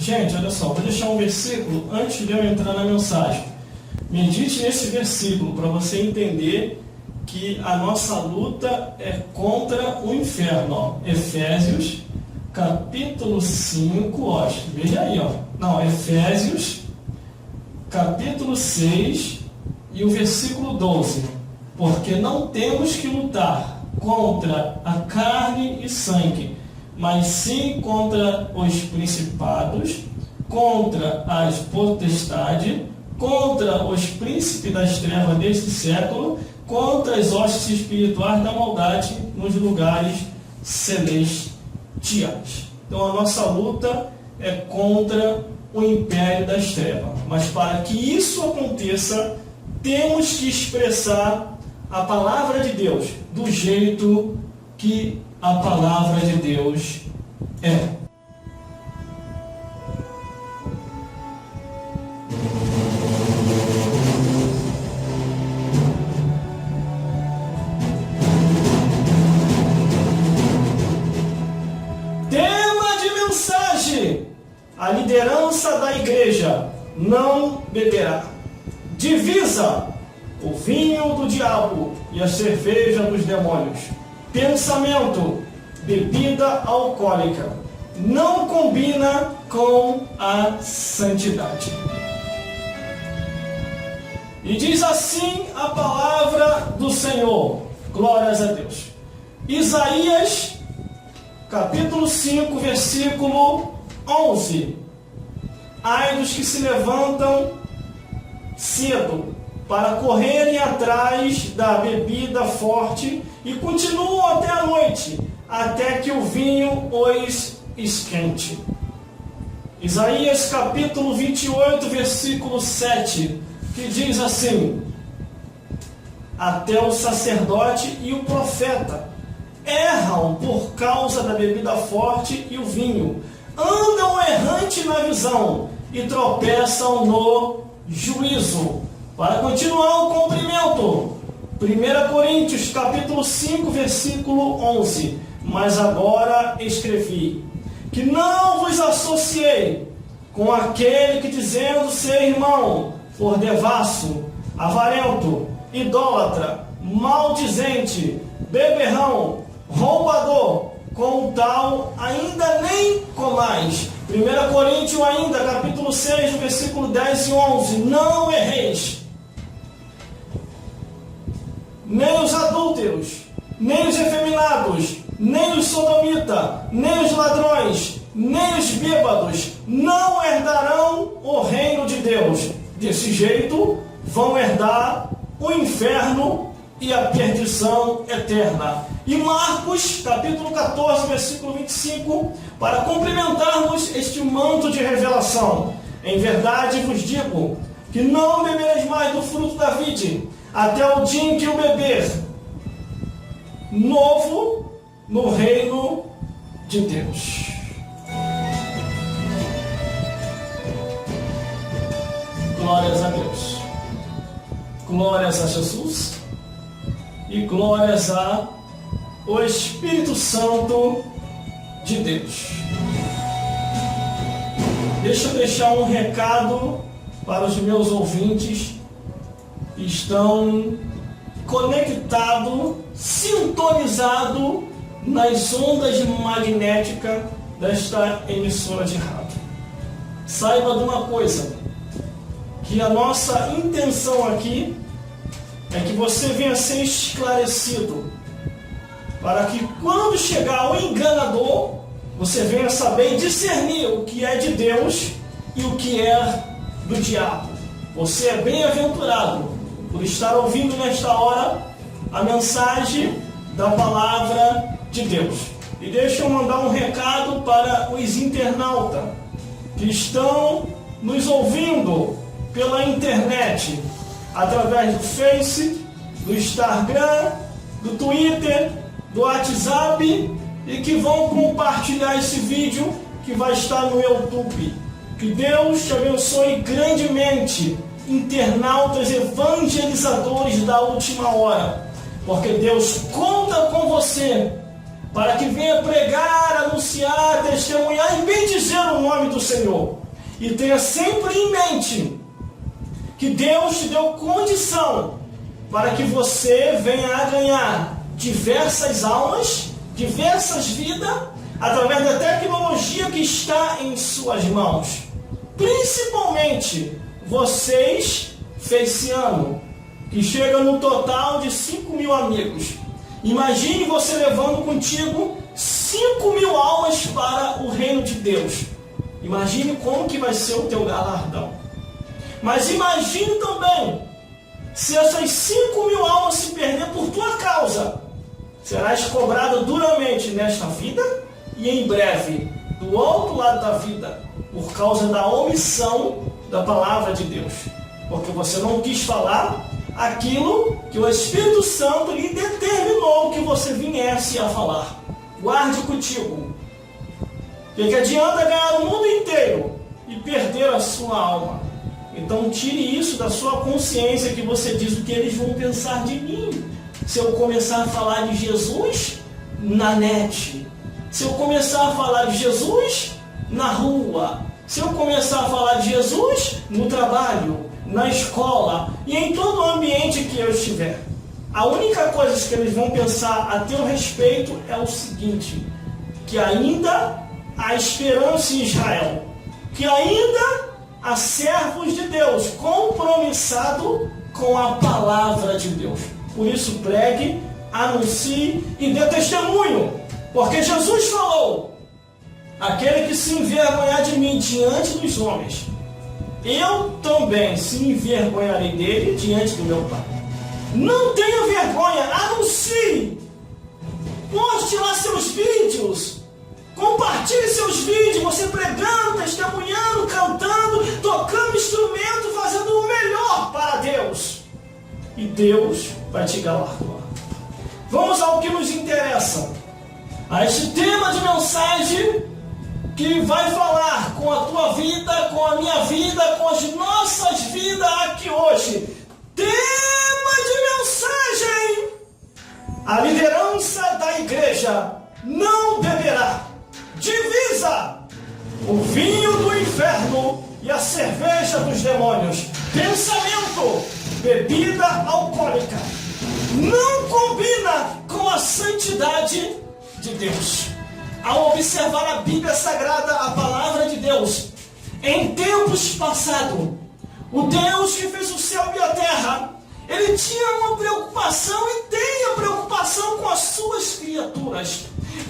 Gente, olha só, vou deixar um versículo antes de eu entrar na mensagem. Medite nesse versículo para você entender que a nossa luta é contra o inferno. Ó. Efésios, capítulo 5, ó, veja aí, ó. Não, Efésios, capítulo 6 e o versículo 12. Porque não temos que lutar contra a carne e sangue, mas sim contra os principados, contra as potestades, contra os príncipes das trevas deste século, contra as hostes espirituais da maldade nos lugares celestiais. Então a nossa luta é contra o império das trevas. Mas para que isso aconteça, temos que expressar a palavra de Deus do jeito que a palavra de Deus é. Tema de mensagem: a liderança da igreja não beberá. Divisa: o vinho do diabo e a cerveja dos demônios. Pensamento: bebida alcoólica não combina com a santidade. E diz assim a palavra do Senhor. Glórias a Deus. Isaías, capítulo 5, versículo 11. Ai dos que se levantam cedo para correrem atrás da bebida forte e continuam até a noite, até que o vinho os esquente. Isaías capítulo 28, versículo 7, que diz assim: até o sacerdote e o profeta erram por causa da bebida forte e o vinho, andam errante na visão e tropeçam no juízo. Para continuar o cumprimento, 1 Coríntios capítulo 5, versículo 11. Mas agora escrevi que não vos associei com aquele que, dizendo ser irmão, for devasso, avarento, idólatra, maldizente, beberrão, roubador, com o tal ainda nem comais. 1 Coríntios ainda, capítulo 6, versículo 10 e 11. Não erreis. Nem os adúlteros, nem os efeminados, nem os sodomitas, nem os ladrões, nem os bêbados não herdarão o reino de Deus. Desse jeito vão herdar o inferno e a perdição eterna. E Marcos, capítulo 14, versículo 25, para complementarmos este manto de revelação. Em verdade vos digo que não bebereis mais do fruto da vide, até o dia em que o beber novo no reino de Deus. Glórias a Deus. Glórias a Jesus. E glórias ao Espírito Santo de Deus. Deixa eu deixar um recado para os meus ouvintes que estão conectados, sintonizados nas ondas magnéticas desta emissora de rádio. Saiba de uma coisa, que a nossa intenção aqui é que você venha ser esclarecido, para que quando chegar o enganador, você venha saber discernir o que é de Deus e o que é do diabo. Você é bem-aventurado por estar ouvindo nesta hora a mensagem da palavra de Deus. E deixa eu mandar um recado para os internautas que estão nos ouvindo pela internet, através do Face, do Instagram, do Twitter, do WhatsApp, e que vão compartilhar esse vídeo que vai estar no YouTube. Que Deus te abençoe grandemente, internautas evangelizadores da última hora, porque Deus conta com você para que venha pregar, anunciar, testemunhar e bendizer o nome do Senhor. E tenha sempre em mente que Deus te deu condição para que você venha a ganhar diversas almas, diversas vidas, através da tecnologia que está em suas mãos. Principalmente vocês, Feliciano, que chega no total de 5.000 amigos. Imagine você levando contigo 5.000 almas para o reino de Deus. Imagine como que vai ser o teu galardão. Mas imagine também, se essas 5.000 almas se perder por tua causa, serás cobrado duramente nesta vida e em breve, do outro lado da vida, por causa da omissão da palavra de Deus. Porque você não quis falar aquilo que o Espírito Santo lhe determinou que você viesse a falar. Guarde contigo. Que adianta ganhar o mundo inteiro e perder a sua alma? Então tire isso da sua consciência, que você diz o que eles vão pensar de mim se eu começar a falar de Jesus na net, se eu começar a falar de Jesus na rua, se eu começar a falar de Jesus no trabalho, na escola e em todo o ambiente que eu estiver. A única coisa que eles vão pensar a teu respeito é o seguinte: que ainda há esperança em Israel, que ainda há servos de Deus compromissados com a palavra de Deus. Por isso pregue, anuncie e dê testemunho, porque Jesus falou: aquele que se envergonhar de mim diante dos homens, eu também se envergonharei dele diante do meu Pai. Não tenha vergonha, anuncie, poste lá seus vídeos, compartilhe seus vídeos, você pregando, testemunhando, cantando, tocando instrumento, fazendo o melhor para Deus. E Deus vai te galardoar. Vamos ao que nos interessa, a este tema de mensagem que vai falar com a tua vida, com a minha vida, com as nossas vidas aqui hoje. Tema de mensagem: a liderança da igreja não beberá. Divisa: o vinho do inferno e a cerveja dos demônios. Pensamento: bebida alcoólica. Não combina com a santidade de Deus. Ao observar a Bíblia Sagrada, a palavra de Deus, em tempos passados, o Deus que fez o céu e a terra, ele tinha uma preocupação e tem a preocupação com as suas criaturas.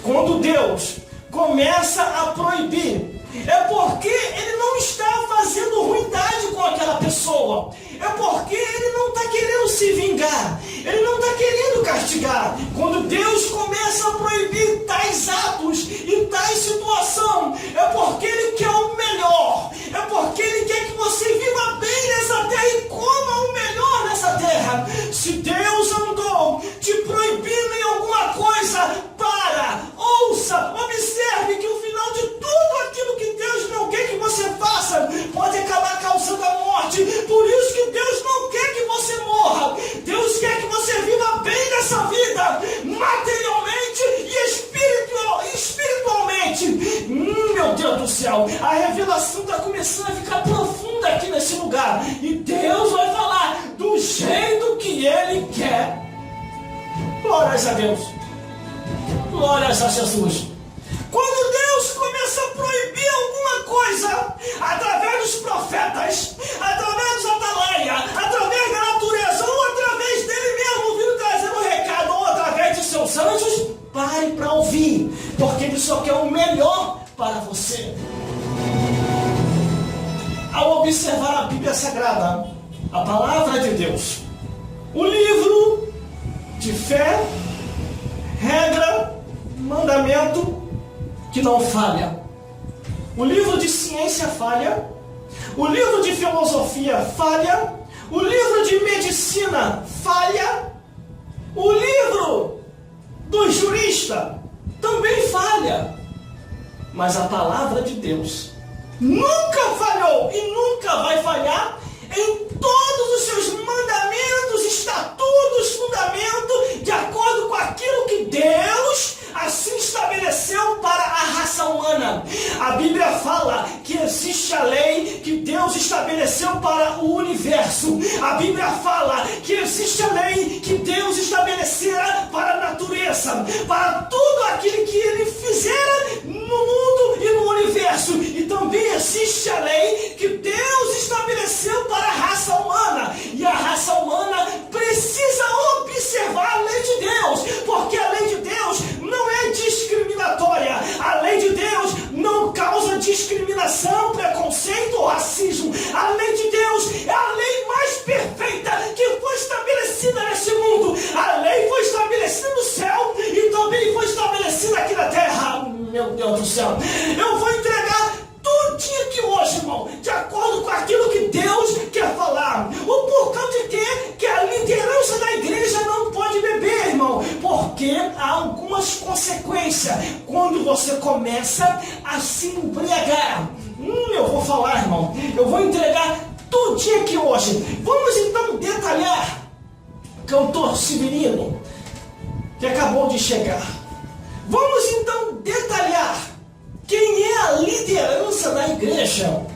Quando Deus começa a proibir, é porque ele não está fazendo ruindade com aquela pessoa, é porque ele não está querendo se vingar, ele não está querendo castigar. Quando Deus começa a proibir tais atos e tais situação, é porque ele quer o melhor, é porque ele quer que você viva bem nessa terra e coma o melhor nessa terra. Se Deus andou te proibindo em alguma coisa, ouça, observe que o final de tudo aquilo que Deus não quer que você faça pode acabar causando a morte. Por isso que Deus não quer que você morra. Deus quer que você viva bem nessa vida, materialmente e espiritualmente. Meu Deus do céu, a revelação está começando a ficar profunda aqui nesse lugar. E Deus vai falar do jeito que Ele quer. Glórias a Deus. Glórias a Jesus. Quando Deus começa a proibir alguma coisa, através dos profetas, através dos atalaia, através da natureza, ou através dele mesmo vindo trazendo um recado, ou através de seus anjos, pare para ouvir, porque ele só quer o melhor para você. Ao observar a Bíblia Sagrada, a palavra de Deus, o livro de fé, regra, mandamento que não falha. O livro de ciência falha, o livro de filosofia falha, o livro de medicina falha, o livro do jurista também falha. Mas a palavra de Deus nunca falhou e nunca vai falhar em todos os seus mandamentos, estatutos, fundamentos, de acordo com aquilo que Deus assim estabeleceu para a raça humana. A Bíblia fala que existe a lei que Deus estabeleceu para o universo. A Bíblia fala que existe a lei que Deus estabelecera para a natureza, para tudo aquilo que Ele fizera no mundo e no universo. E também existe a lei que Deus estabeleceu para a raça humana. E a raça humana precisa observar a lei de Deus, porque a lei de Deus não é discriminatória. A lei de Deus não causa discriminação, preconceito ou racismo. A lei de Deus é a lei mais perfeita que foi estabelecida neste mundo. A lei foi estabelecida no céu e também foi estabelecida aqui na terra. Meu Deus do céu, eu vou entregar tudinho aqui hoje, irmão, de acordo com aquilo que Deus quer falar. Ou por causa de quê? Que a liderança da igreja não pode beber, irmão, porque há algumas consequências quando você começa a se embriagar. Eu vou falar, irmão, eu vou entregar tudinho aqui hoje. Vamos então detalhar. Cantor Severino, que acabou de chegar. Vamos então detalhar quem é a liderança da igreja.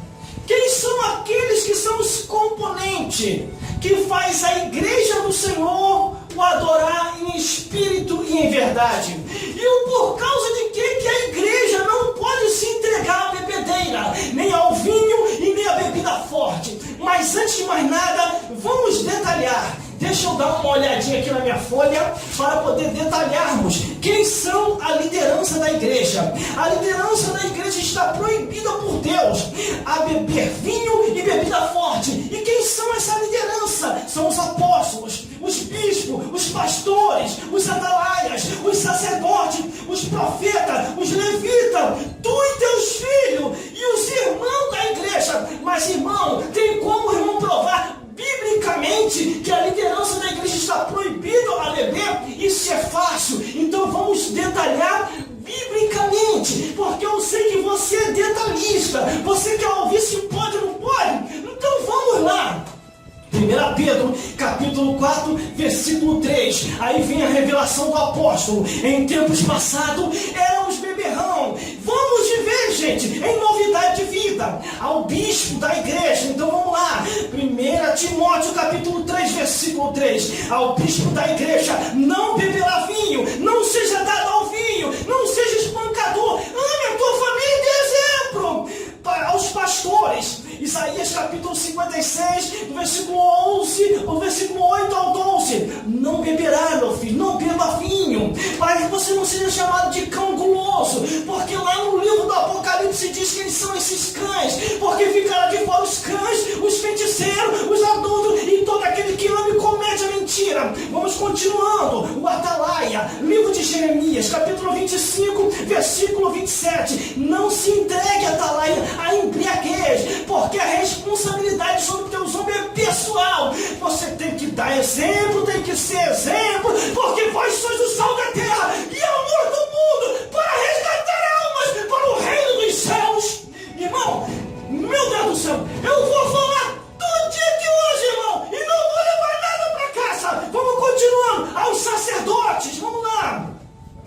Quem são aqueles que são os componentes que faz a igreja do Senhor o adorar em espírito e em verdade. E por causa de que a igreja não pode se entregar à bebedeira, nem ao vinho e nem à bebida forte. Mas antes de mais nada, vamos detalhar. Deixa eu dar uma olhadinha aqui na minha folha para poder detalharmos quem são a liderança da igreja. A liderança da igreja está proibida por Deus a beber vinho e bebida forte. E quem são essa liderança? São os apóstolos, os bispos, os pastores, os atalaias, os sacerdotes, os profetas, os levitas, tu e teus filhos e os irmãos da igreja. Mas, irmão, tem como o irmão provar biblicamente que a liderança da igreja está proibida a beber? Isso é fácil. Então vamos detalhar biblicamente, porque eu sei que você é detalhista. Você quer ouvir se pode ou não pode? Então vamos lá. 1 Pedro, capítulo 4, versículo 3. Aí vem a revelação do apóstolo. Em tempos passados éramos beberrão. Vamos viver, gente, em novidade de vida. Ao bispo da igreja. Então vamos lá. 1 Timóteo, capítulo 3, versículo 3. Ao bispo da igreja: não beberá vinho, não seja dado ao vinho, não seja espancador. Ame a tua família e dê exemplo. Aos pastores, Isaías capítulo 56, do versículo 11, o versículo 8 ao 12. Não beberá, meu filho, não beba vinho, para que você não seja chamado de cão guloso, porque lá no livro do Apocalipse diz quem são esses cães, porque ficará de fora os cães, os feiticeiros, os adultos e todo aquele que ama e comete a mentira. Vamos continuando. O Atalaia, livro de Jeremias, capítulo 25, versículo 27. Não se entregue, Atalaia, a embriaguez, porque a responsabilidade sobre teus ombros é pessoal. Você tem que dar exemplo, tem que ser exemplo, porque vós sois o sal da terra e a luz do mundo, para resgatar almas para o reino dos céus. Irmão, meu Deus do céu, eu vou falar todo dia aqui hoje, irmão, e não vou levar nada para casa. Vamos continuando. Aos sacerdotes, vamos lá.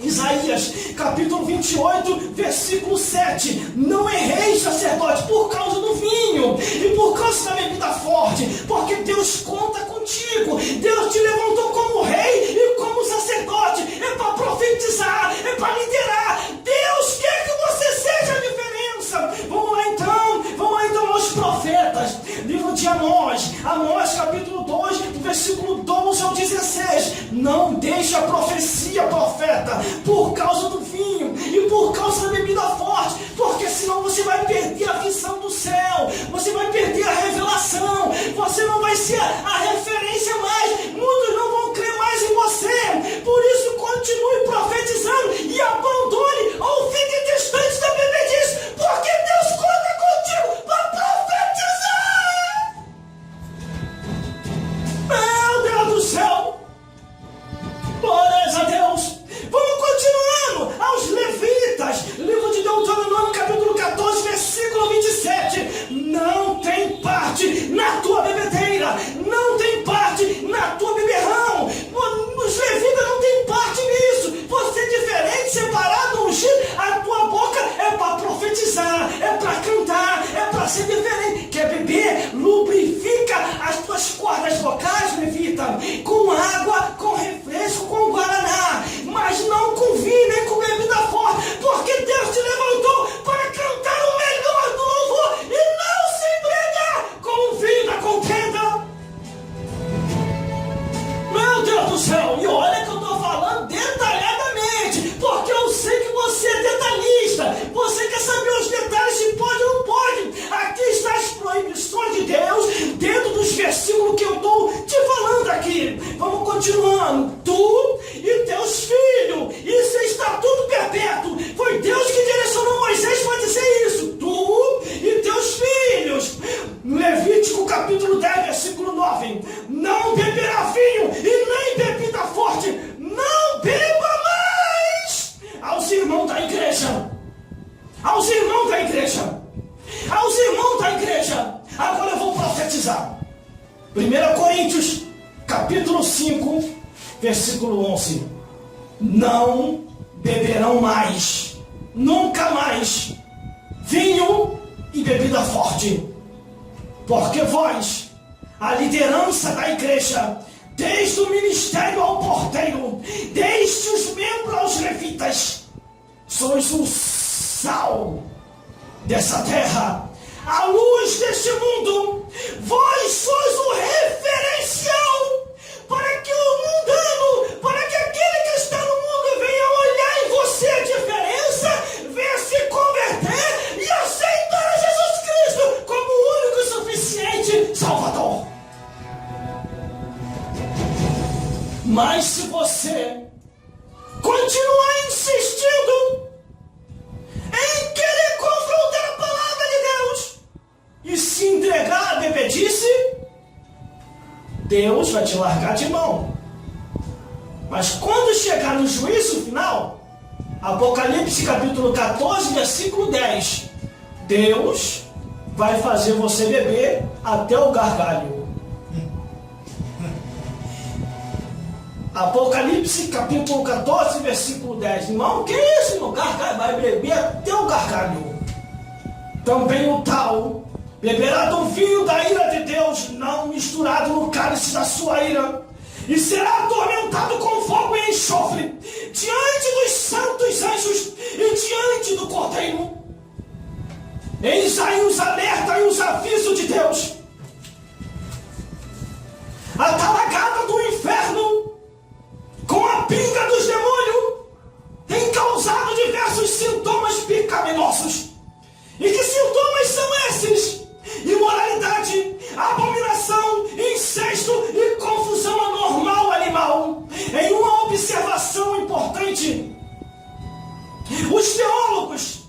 Isaías, capítulo 28, versículo 7. Não erreis, sacerdote, por causa do vinho e por causa da bebida forte, porque Deus conta contigo. Deus te levantou como rei e como sacerdote. É para profetizar, é para liderar. Deus quer que você seja a diferença. Vamos lá então aos profetas. Livro de Amós, capítulo 2, versículo 12 ao 16. Não deixe a profecia, profeta, por causa do vinho e por causa da bebida forte, porque senão você vai perder a visão do céu, você vai perder a revelação, você não vai ser a referência mais, muitos não vão crer mais em você. Por isso continue profetizando e abandone ou fique distante da bebedice, porque Deus conta contigo para profetizar. Meu Deus do céu, glórias a Deus. Vamos continuando. Aos levitas, livro de Deuteronômio, capítulo 14, versículo 25. diferente. Quer beber? Lubrifica as tuas cordas vocais, levita, com água, com refresco, com guaraná, mas não com vinho nem com bebida forte, porque Deus te levantou para cantar o melhor do louvor e não se embriagar com o vinho da contenda. Meu Deus do céu, e olha que eu estou falando detalhadamente, porque eu sei que você é detalhista, você quer saber os detalhes se pode ou não pode. Aqui estão as proibições de Deus, dentro dos versículos que eu estou te falando aqui. Vamos continuando. Tu e teus filhos, isso é estatuto perpétuo. Foi Deus que direcionou Moisés para dizer isso. Tu e teus filhos. Levítico capítulo 10, versículo 9. Não beberá vinho e nem bebida forte. Não beba mais. Aos irmãos da igreja. Aos irmãos da igreja. Aos irmãos da igreja. Agora eu vou profetizar. 1 Coríntios capítulo 5, versículo 11. Não beberão mais, nunca mais, vinho e bebida forte, porque vós, a liderança da igreja, desde o ministério ao porteiro, desde os membros aos levitas, sois o sal dessa terra, a luz deste mundo. Vós sois o referencial para que o mundano, para que aquele que está no mundo venha olhar em você a diferença, venha se converter e aceitar Jesus Cristo como o único e suficiente Salvador. Mas se você continuar insistindo em querer confrontar a palavra de Deus e se entregar à bebedice, Deus vai te largar de mão. Mas quando chegar no juízo final, Apocalipse capítulo 14, versículo 10, Deus vai fazer você beber até o gargalho. Apocalipse capítulo 14, versículo 10. Irmão, que isso, irmão? Gargalho, vai beber até o gargalho. Também o tal beberá do vinho da ira de Deus, não misturado no cálice da sua ira, e será atormentado com fogo e enxofre, diante dos santos anjos e diante do Cordeiro. Eis aí os alertas e os avisos de Deus. A talagada do inferno, com a pinga dos demônios, tem causado diversos sintomas pecaminosos. E que sintomas são esses? Imoralidade, abominação, incesto e confusão anormal animal. Em uma observação importante, os teólogos,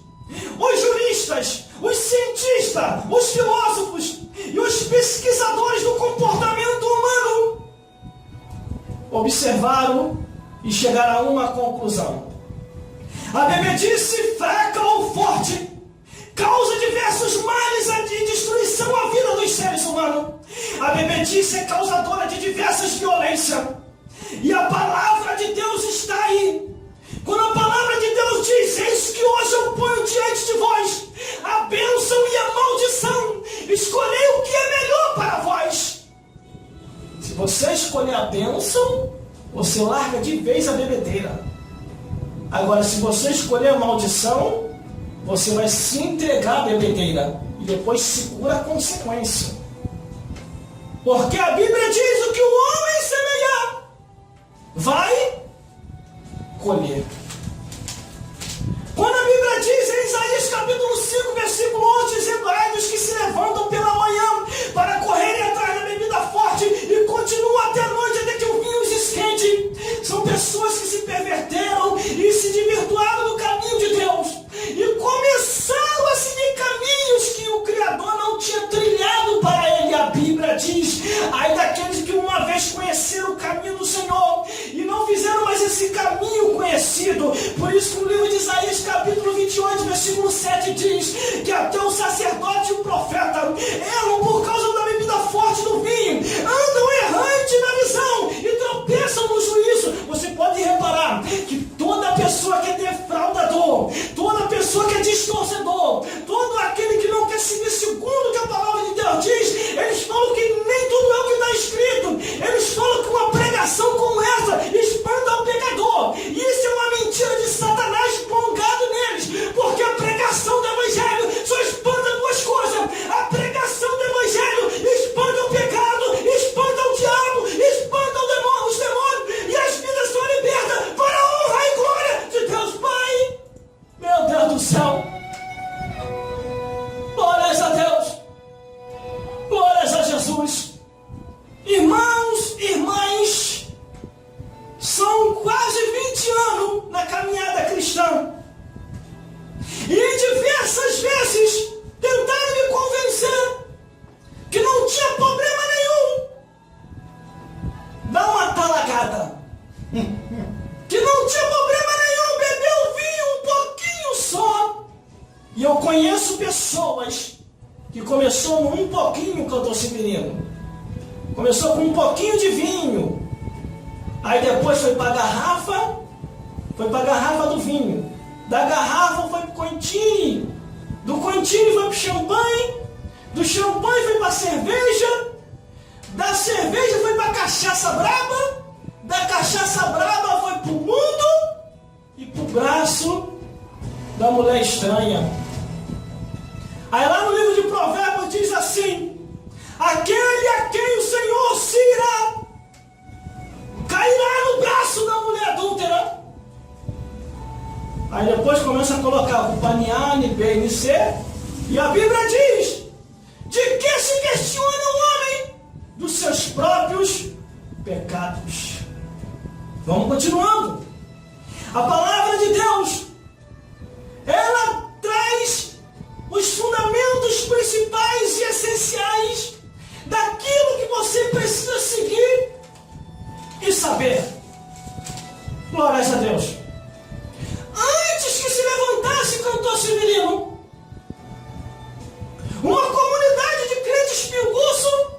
os juristas, os cientistas, os filósofos e os pesquisadores do comportamento humano observaram e chegaram a uma conclusão. A bebedice fraca ou forte causa diversos males de destruição à vida dos seres humanos. A bebedice é causadora de diversas violências. E a palavra de Deus está aí. Quando a palavra de Deus diz: eis que hoje eu ponho diante de vós a bênção e a maldição, escolhei o que é melhor para vós. Se você escolher a bênção, você larga de vez a bebedeira. Agora, se você escolher a maldição, você vai se entregar à bebedeira e depois segura a consequência. Porque a Bíblia diz: o que o homem semear, vai colher. Quando a Bíblia diz em Isaías capítulo 5, versículo 11, dizendo: ai dos que se levantam pela manhã para correrem atrás da bebida forte e continuam até a noite até que o vinho os esquente. São pessoas que se perverteram e se desvirtuaram do caminho de Deus e começaram a seguir caminhos que o Criador não tinha trilhado para ele. A Bíblia diz: ai daqueles que uma vez conheceram o caminho do Senhor e não fizeram mais esse caminho conhecido. Por isso que o livro de Isaías capítulo 28, versículo 7 diz que até o sacerdote e o profeta erram por causa da bebida forte do vinho, andam errantes na visão e tropeçam no juízo. Você pode reparar que toda pessoa que é defraudador, toda pessoa que é distorcedor, todo aquele que não quer seguir segundo o que começou num pouquinho, cantor Severino. Começou com um pouquinho de vinho. Aí depois foi para a garrafa. Foi para a garrafa do vinho. Da garrafa foi para o continho. Do continho foi para o champanhe. Do champanhe foi para a cerveja. Da cerveja foi para a cachaça braba. Da cachaça braba foi para o mundo. E para o braço da mulher estranha. Aí lá no livro de Provérbios diz assim: aquele a quem o Senhor se irá, cairá no braço da mulher adúltera. Aí depois começa a colocar o Paniane, B, N, C. E a Bíblia diz: de que se questiona o homem? Dos seus próprios pecados. Vamos continuando. A palavra de Deus, ela traz os fundamentos principais e essenciais daquilo que você precisa seguir e saber. Glórias a Deus. Antes que se levantasse cantor Severino, uma comunidade de crentes pinguço,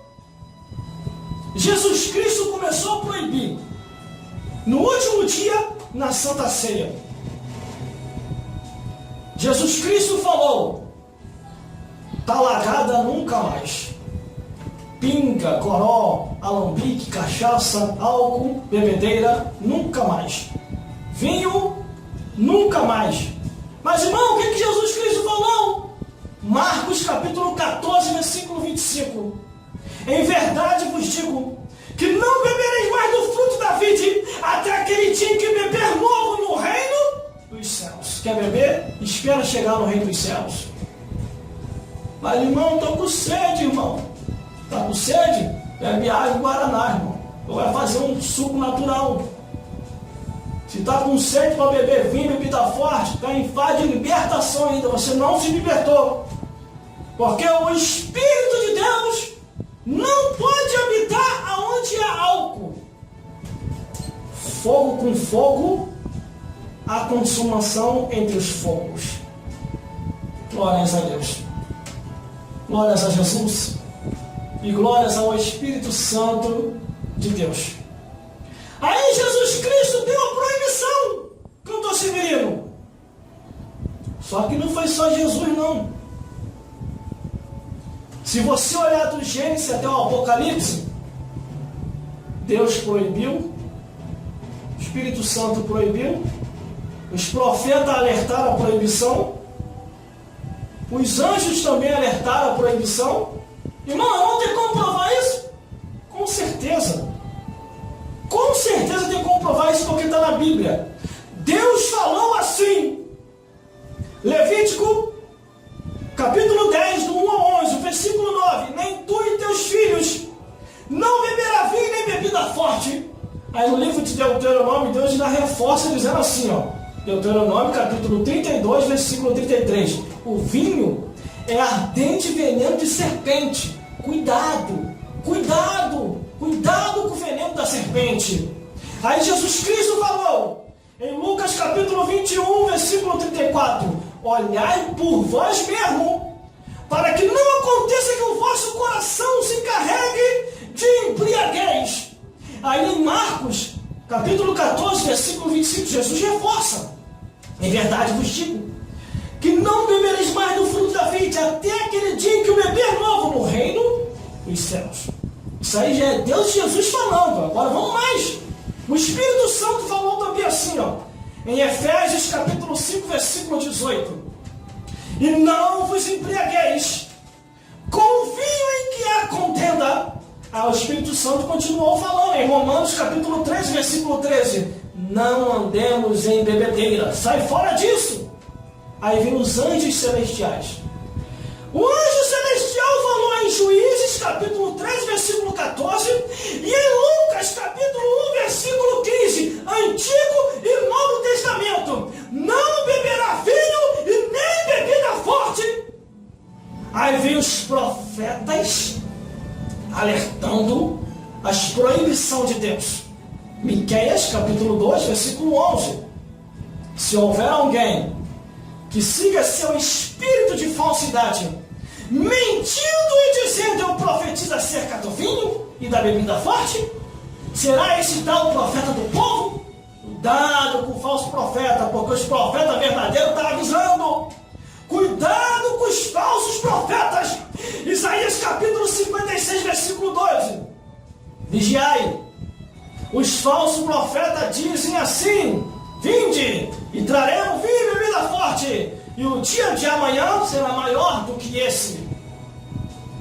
Jesus Cristo começou a proibir, no último dia, na Santa Ceia. Jesus Cristo falou: talagada nunca mais. Pinga, coró, alambique, cachaça, álcool, bebedeira, nunca mais. Vinho, nunca mais. Mas irmão, o que Jesus Cristo falou? Marcos capítulo 14, versículo 25. Em verdade vos digo, que não bebereis mais do fruto da vide, até aquele dia que beber novo no reino dos céus. Quer beber? Espera chegar no reino dos céus. Mas irmão, estou com sede, irmão. Está com sede? Bebe água e guaraná, irmão. Ou vai fazer um suco natural. Se está com sede para beber vinho, bebida forte, está em fase de libertação ainda. Você não se libertou. Porque o Espírito de Deus não pode habitar aonde há álcool. Fogo com fogo, a consumação entre os fogos. Glórias a Deus. Glórias a Jesus. E glórias ao Espírito Santo de Deus. Aí Jesus Cristo deu a proibição, cantor Severino. Só que não foi só Jesus, não. Se você olhar do Gênesis até o Apocalipse, Deus proibiu, o Espírito Santo proibiu, os profetas alertaram a proibição, os anjos também alertaram a proibição. Irmão, não tem como provar isso? Com certeza. Com certeza tem como provar isso, porque está na Bíblia. Deus falou assim, Levítico capítulo 10, do 1 ao 11, versículo 9: nem tu e teus filhos não beberá vinho nem bebida forte. Aí no livro de Deuteronômio, Deus ainda reforça dizendo assim, ó, Deuteronômio capítulo 32, versículo 33: o vinho é ardente veneno de serpente. Cuidado, cuidado, cuidado com o veneno da serpente. Aí Jesus Cristo falou, em Lucas capítulo 21, versículo 34: olhai por vós mesmo, para que não aconteça que o vosso coração se encarregue de embriaguez. Aí em Marcos capítulo 14, versículo 25, Jesus reforça: em verdade vos digo, que não bebereis mais do fruto da vide, até aquele dia em que o beber novo no reino dos céus. Isso aí já é Deus e Jesus falando. Agora vamos mais. O Espírito Santo falou também assim, ó, em Efésios capítulo 5, versículo 18: e não vos embriagueis com vinho em que há contenda. O Espírito Santo continuou falando em Romanos capítulo 13, versículo 13: não andemos em bebedeira, sai fora disso. Aí vem os anjos celestiais. O anjo celestial falou em Juízes capítulo 3, versículo 14, e em Lucas capítulo 1, versículo 15, Antigo e Novo Testamento: não beberá vinho e nem bebida forte. Aí vem os profetas alertando as proibições de Deus. Miqueias capítulo 2, versículo 11: se houver alguém que siga seu espírito de falsidade mentindo e dizendo: eu profetizo acerca do vinho e da bebida forte? Será esse tal profeta do povo? Cuidado com o falso profeta, porque os profetas verdadeiros estão avisando. Cuidado com os falsos profetas. Isaías capítulo 56, versículo 12. Vigiai. Os falsos profetas dizem assim: vinde e traremos vinho e bebida forte, e o dia de amanhã será maior do que esse.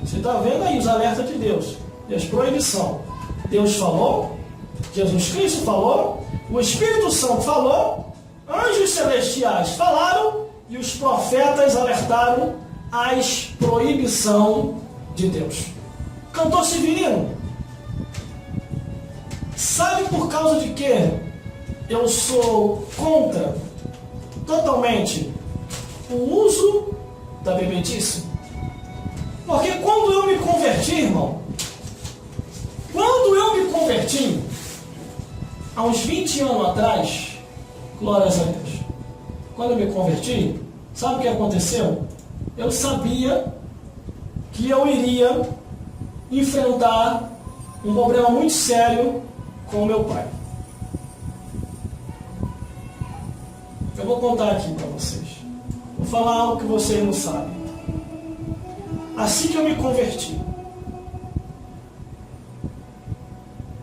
Você está vendo aí os alertas de Deus e as proibições. Deus falou, Jesus Cristo falou, o Espírito Santo falou, anjos celestiais falaram e os profetas alertaram as proibições de Deus. Cantor Severino, sabe por causa de que eu sou contra totalmente o uso da bebedice? Porque quando eu me converti, irmão, há uns 20 anos atrás, glórias a Deus, quando eu me converti, sabe o que aconteceu? Eu sabia que eu iria enfrentar um problema muito sério com o meu pai. Eu vou contar aqui para vocês. Vou falar algo que vocês não sabem. Assim que eu me converti,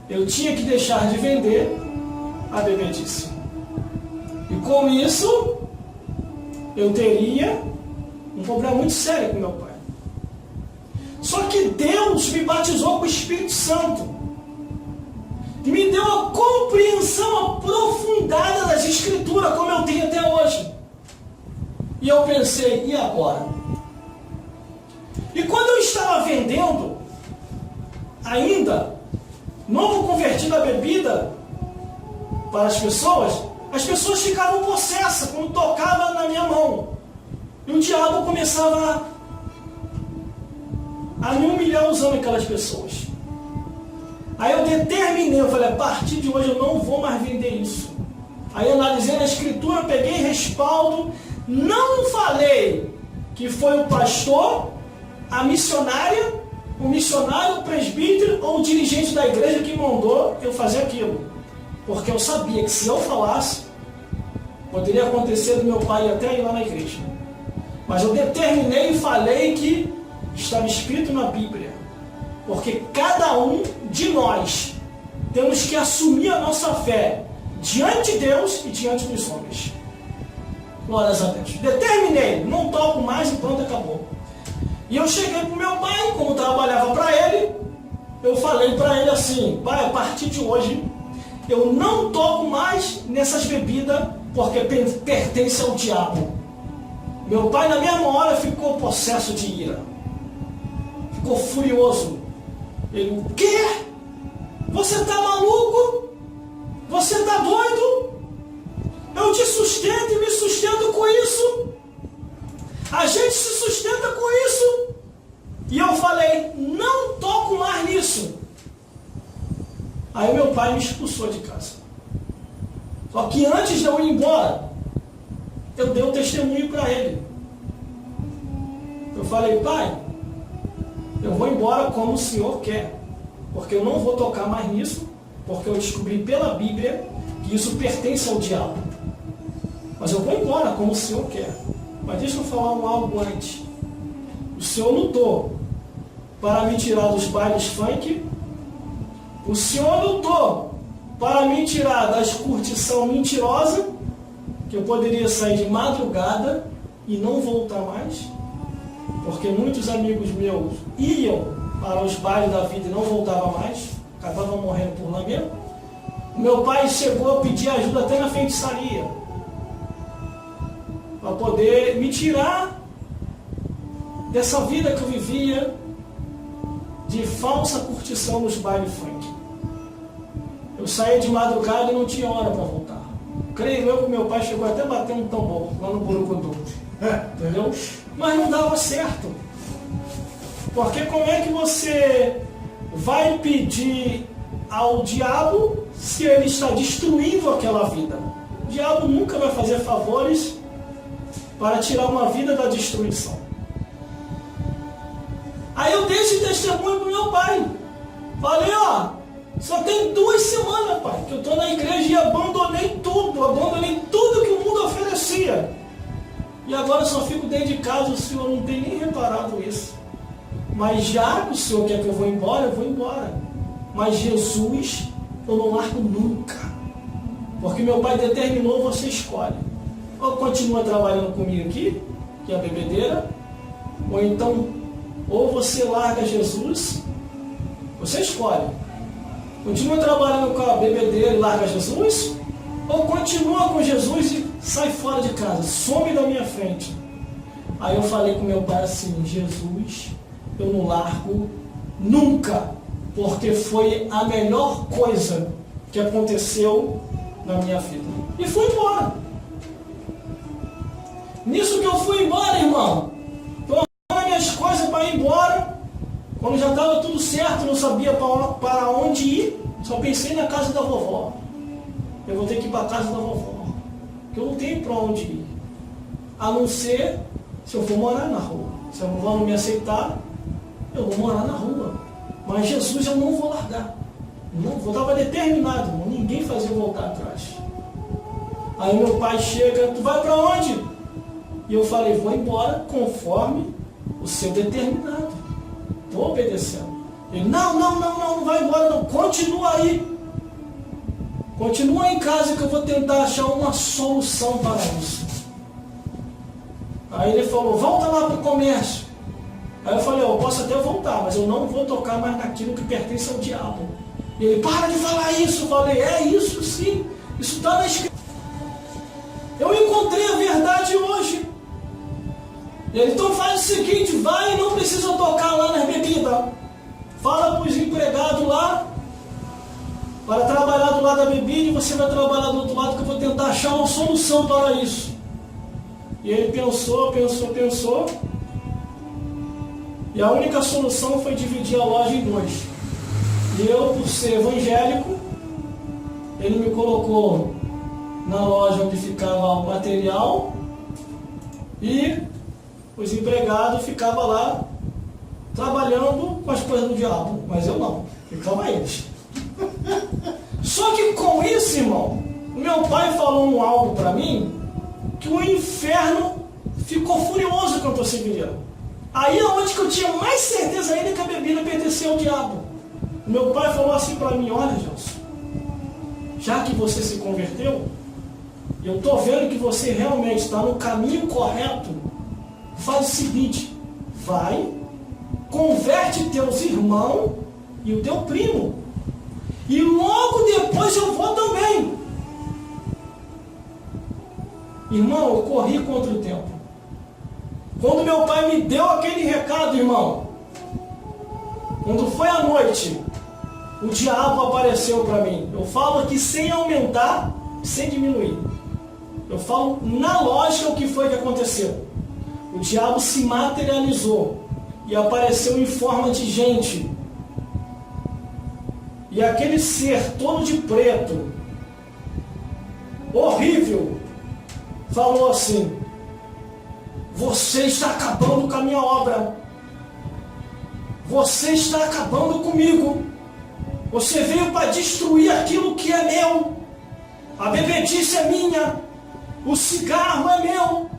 eu tinha que deixar de vender a bebedice. E com isso, eu teria um problema muito sério com meu pai. Só que Deus me batizou com o Espírito Santo. E me deu uma compreensão aprofundada das Escrituras, como eu tenho até hoje. E eu pensei, e agora? E quando eu estava vendendo, ainda, novo convertido à bebida para as pessoas ficavam possessas quando tocava na minha mão. E o diabo começava a me humilhar usando aquelas pessoas. Aí eu determinei, eu falei, a partir de hoje eu não vou mais vender isso. Aí analisei na Escritura, peguei respaldo, não falei que foi o pastor, a missionária, o missionário, o presbítero ou o dirigente da igreja que mandou eu fazer aquilo. Porque eu sabia que se eu falasse, poderia acontecer do meu pai até ir lá na igreja. Mas eu determinei e falei que estava escrito na Bíblia. Porque cada um de nós temos que assumir a nossa fé diante de Deus e diante dos homens. Glórias a Deus. Determinei, não toco mais e pronto, acabou. E eu cheguei para o meu pai, como trabalhava para ele, eu falei para ele assim: pai, a partir de hoje, eu não toco mais nessas bebidas, porque pertence ao diabo. Meu pai, na mesma hora, ficou possesso de ira. Ficou furioso. Ele, o quê? Você está maluco? Você está doido? Eu te sustento e me sustento com isso. A gente se sustenta com isso. E eu falei, não toco mais nisso. Aí meu pai me expulsou de casa. Só que antes de eu ir embora, eu dei um testemunho para ele. Eu falei, pai, eu vou embora como o senhor quer. Porque eu não vou tocar mais nisso, porque eu descobri pela Bíblia que isso pertence ao diabo. Mas eu vou embora como o senhor quer. Mas deixa eu falar algo antes. O senhor lutou para me tirar dos bailes funk. O senhor lutou para me tirar das curtição mentirosa, que eu poderia sair de madrugada e não voltar mais. Porque muitos amigos meus iam para os bailes da vida e não voltavam mais. Acabavam morrendo por lá mesmo. O meu pai chegou a pedir ajuda até na feitiçaria, para poder me tirar dessa vida que eu vivia de falsa curtição nos bailes funk. Eu saía de madrugada e não tinha hora para voltar. Creio eu que meu pai chegou até a bater um tambor lá no Borogodó. Entendeu? Mas não dava certo. Porque como é que você vai pedir ao diabo se ele está destruindo aquela vida? O diabo nunca vai fazer favores para tirar uma vida da destruição. Aí eu dei esse testemunho pro meu pai. Falei, ó, só tem 2 semanas, pai, que eu estou na igreja e abandonei tudo que o mundo oferecia. E agora eu só fico dentro de casa, o senhor não tem nem reparado isso. Mas já que o senhor quer que eu vou embora, eu vou embora. Mas Jesus, eu não largo nunca. Porque meu pai determinou, você escolhe. Ou continua trabalhando comigo aqui, que é a bebedeira, ou então, ou você larga Jesus, você escolhe. Continua trabalhando com a bebedeira e larga Jesus, ou continua com Jesus e sai fora de casa, some da minha frente. Aí eu falei com meu pai assim, Jesus, eu não largo nunca, porque foi a melhor coisa que aconteceu na minha vida. E fui embora. Nisso que eu fui embora, irmão, eu arrumei minhas coisas para ir embora. Quando já estava tudo certo, não sabia para onde ir, só pensei na casa da vovó. Eu vou ter que ir para a casa da vovó, porque eu não tenho para onde ir, a não ser se eu for morar na rua. Se a vovó não me aceitar, eu vou morar na rua. Mas Jesus eu não vou largar. Não vou, estava determinado, irmão, ninguém fazia eu voltar atrás. Aí meu pai chega, tu vai para onde? E eu falei, vou embora conforme o seu determinado. Estou obedecendo. Ele, não vai embora não, continua aí. Continua em casa que eu vou tentar achar uma solução para isso. Aí ele falou, volta lá para o comércio. Aí eu falei, eu posso até voltar, mas eu não vou tocar mais naquilo que pertence ao diabo. E ele, para de falar isso. Eu falei, é isso sim, isso está na escritura. Eu encontrei a verdade hoje. Ele, então faz o seguinte, vai e não precisa tocar lá nas bebidas. Fala para os empregados lá, para trabalhar do lado da bebida, e você vai trabalhar do outro lado, que eu vou tentar achar uma solução para isso. E ele pensou, e a única solução foi dividir a loja em 2. E eu, por ser evangélico, ele me colocou na loja onde ficava o material, e os empregados ficavam lá trabalhando com as coisas do diabo, mas eu não, ficava eles. Só que com isso, irmão, o meu pai falou algo para mim, que o inferno ficou furioso quanto a esse menino. Aí é onde que eu tinha mais certeza ainda que a bebida pertencia ao diabo. O meu pai falou assim para mim, olha, Gelson, já que você se converteu, eu estou vendo que você realmente está no caminho correto, faz o seguinte, vai, converte teus irmãos e o teu primo, e logo depois eu vou também. Irmão, eu corri contra o tempo. Quando meu pai me deu aquele recado, irmão, quando foi à noite, o diabo apareceu para mim. Eu falo aqui sem aumentar, sem diminuir. Eu falo na lógica o que foi que aconteceu. O diabo se materializou e apareceu em forma de gente. E aquele ser todo de preto, horrível, falou assim, você está acabando com a minha obra. Você está acabando comigo. Você veio para destruir aquilo que é meu. A bebedice é minha. O cigarro é meu.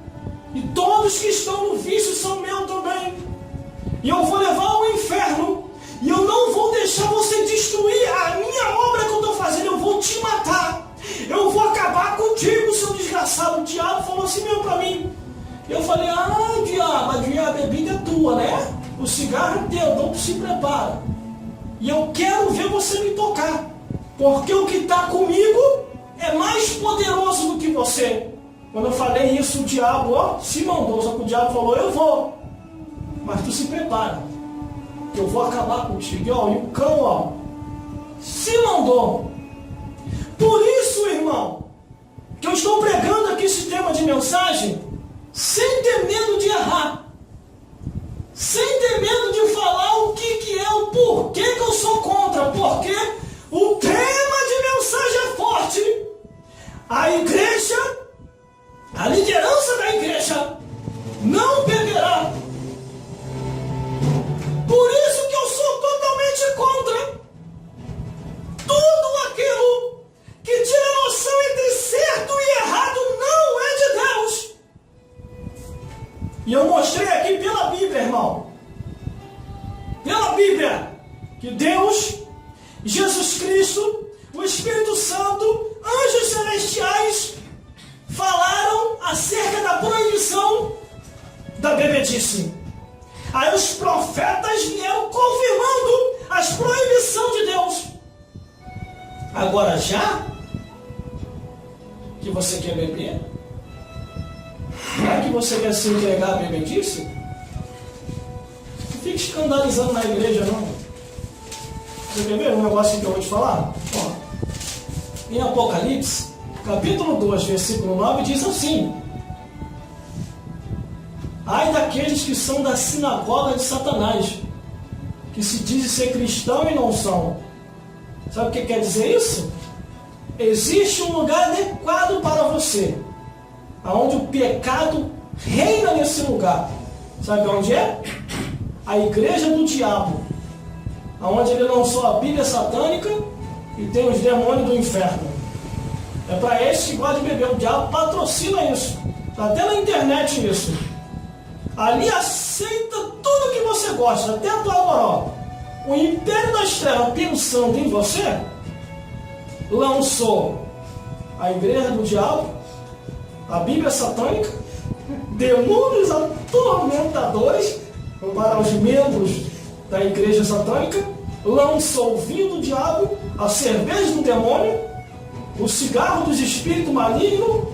E todos que estão no vício são meus também. E eu vou levar ao inferno. E eu não vou deixar você destruir a minha obra que eu estou fazendo. Eu vou te matar. Eu vou acabar contigo, seu desgraçado. O diabo falou assim mesmo para mim. Eu falei, diabo, a bebida é tua, né? O cigarro é teu, então tu se prepara. E eu quero ver você me tocar. Porque o que está comigo é mais poderoso do que você. Quando eu falei isso, o diabo, se mandou. Só que o diabo falou, eu vou. Mas tu se prepara. Que eu vou acabar contigo. E o cão, se mandou. Por isso, irmão, que eu estou pregando aqui esse tema de mensagem, sem ter medo de errar. Sem ter medo de falar o que é, o porquê que eu sou contra. Porque o tema de mensagem é forte. A igreja, a liderança da igreja, não beberá. Por Bíblia que Deus, Jesus Cristo, o Espírito Santo, anjos celestiais falaram acerca da proibição da bebedice. Aí os profetas vieram confirmando as proibições de Deus. Agora já que você quer beber, já que você quer se entregar à bebedice, não fique escandalizando na igreja não. Você quer ver um negócio que eu vou te falar? Ó, em Apocalipse, capítulo 2, versículo 9, diz assim: ai daqueles que são da sinagoga de Satanás, que se dizem ser cristão e não são. Sabe o que quer dizer isso? Existe um lugar adequado para você, onde o pecado reina nesse lugar. Sabe onde é? A igreja do diabo, onde ele lançou a Bíblia satânica e tem os demônios do inferno. É para esses que gostam de beber. O diabo patrocina isso. Está até na internet isso. Ali aceita tudo que você gosta, até a tua moral. O império das trevas, pensando em você, lançou a igreja do diabo, a Bíblia satânica, demônios atormentadores para os membros da igreja satânica, lançou o vinho do diabo, a cerveja do demônio, o cigarro dos espíritos malignos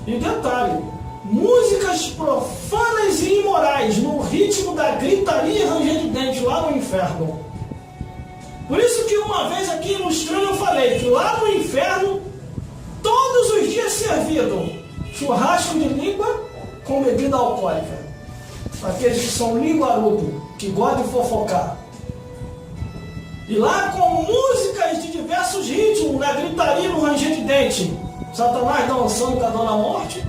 e detalhe, músicas profanas e imorais no ritmo da gritaria e ranger de dente lá no inferno. Por isso que uma vez aqui ilustrando eu falei que lá no inferno todos os dias servido churrasco de língua com bebida alcoólica. Aqueles que são linguarudo, que gostam de fofocar. E lá com músicas de diversos ritmos, na gritaria, no ranger de dente, Satanás dançando com a Dona Morte,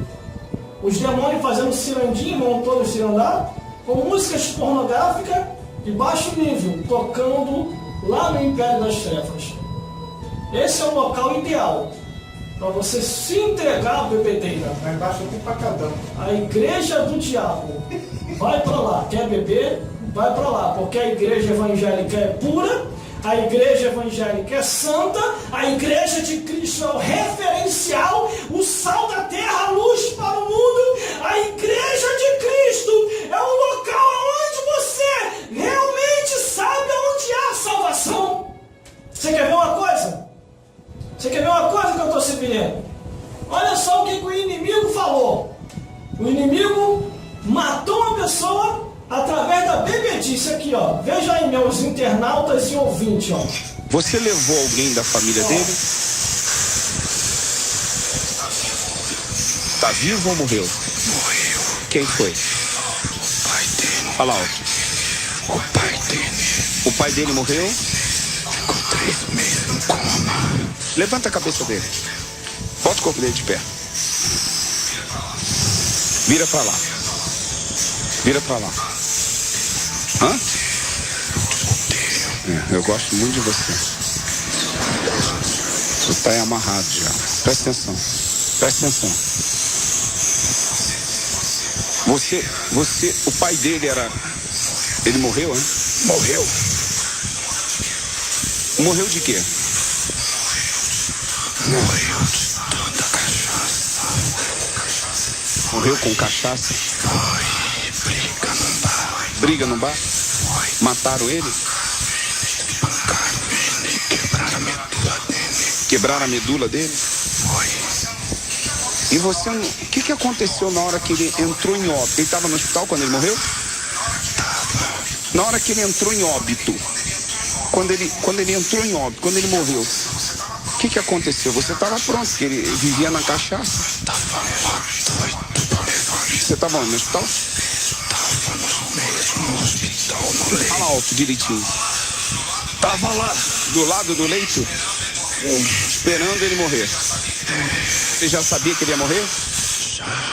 os demônios fazendo cirandinho, vão todos cirandar, com músicas pornográficas de baixo nível, tocando lá no Império das Trevas. Esse é o local ideal para você se entregar à bebedeira. Lá embaixo tem pacadão. A igreja do diabo. Vai para lá. Quer beber? Vai para lá. Porque a igreja evangélica é pura, a igreja evangélica é santa, a igreja de Cristo é o referencial, o sal da terra, a luz para o mundo. A igreja de Cristo é o local onde você realmente sabe onde há salvação. Você quer ver uma coisa? Você quer ver uma coisa que eu estou se vendo? Olha só o que o inimigo falou. O inimigo matou uma pessoa através da bebedice aqui, ó. Veja aí, meus internautas e ouvintes, ó. Você levou alguém da família dele? Tá vivo ou morreu? Morreu. Quem foi? O pai dele. Fala alto. O pai dele. O pai dele morreu? Ficou 3 meses no coma. Levanta a cabeça dele. Bota o corpo dele de pé. Vira pra lá. Vira pra lá. Hã? Eu gosto muito de você. Você tá aí amarrado já. Presta atenção. Presta atenção. O pai dele era... Ele morreu, hein? Morreu. Morreu de quê? Morreu de toda cachaça. Morreu com cachaça? Foi. Briga no bar. Briga no bar? Foi. Mataram ele? Espancaram ele. Quebraram a medula dele. Quebraram a medula dele? Foi. E você, o que aconteceu na hora que ele entrou em óbito? Ele estava no hospital quando ele morreu? Tava. Na hora que ele entrou em óbito, quando ele entrou em óbito, quando ele morreu, o que aconteceu? Você estava pronto, porque ele vivia na cachaça. Tava morto. Foi tudo levado. Você estava onde, no hospital? Tava no mesmo hospital, no leito. Fala alto, direitinho. Tava lá. Do lado do leito? Esperando ele morrer. Você já sabia que ele ia morrer?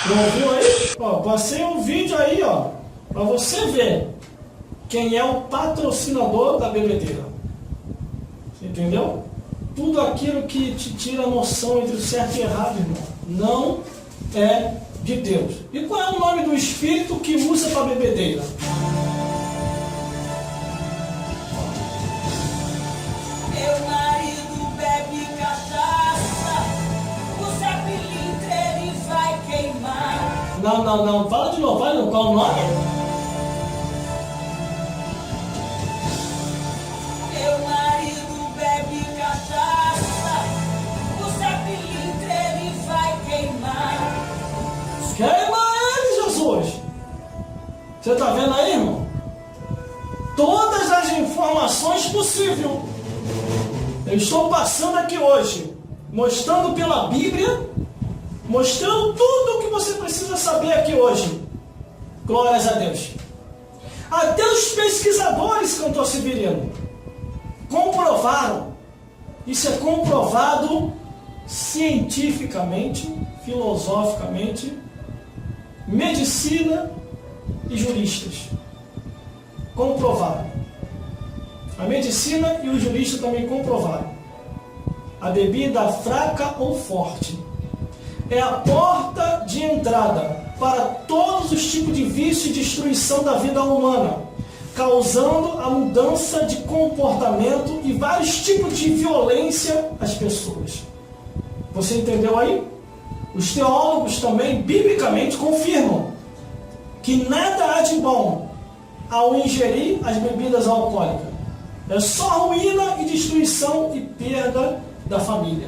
Não viu aí? Ó, passei um vídeo aí, ó, para você ver quem é o patrocinador da bebedeira. Você entendeu? Tudo aquilo que te tira a noção entre o certo e o errado, irmão, não é de Deus. E qual é o nome do espírito que usa para bebedeira? Não. Fala de novo, fala de novo. Qual o nome? Meu marido bebe cachaça, o cilindro ele vai queimar. Queima ele, Jesus! Você está vendo aí, irmão? Todas as informações possíveis. Eu estou passando aqui hoje, mostrando pela Bíblia, mostrando tudo o que você precisa saber aqui hoje. Glórias a Deus. Até os pesquisadores, cantor Severino, comprovaram. Isso é comprovado cientificamente, filosoficamente, medicina e juristas. Comprovaram. A medicina e o jurista também comprovaram. A bebida fraca ou forte é a porta de entrada para todos os tipos de vício e destruição da vida humana, causando a mudança de comportamento e vários tipos de violência às pessoas. Você entendeu aí? Os teólogos também, biblicamente, confirmam que nada há de bom ao ingerir as bebidas alcoólicas. É só ruína e destruição e perda da família.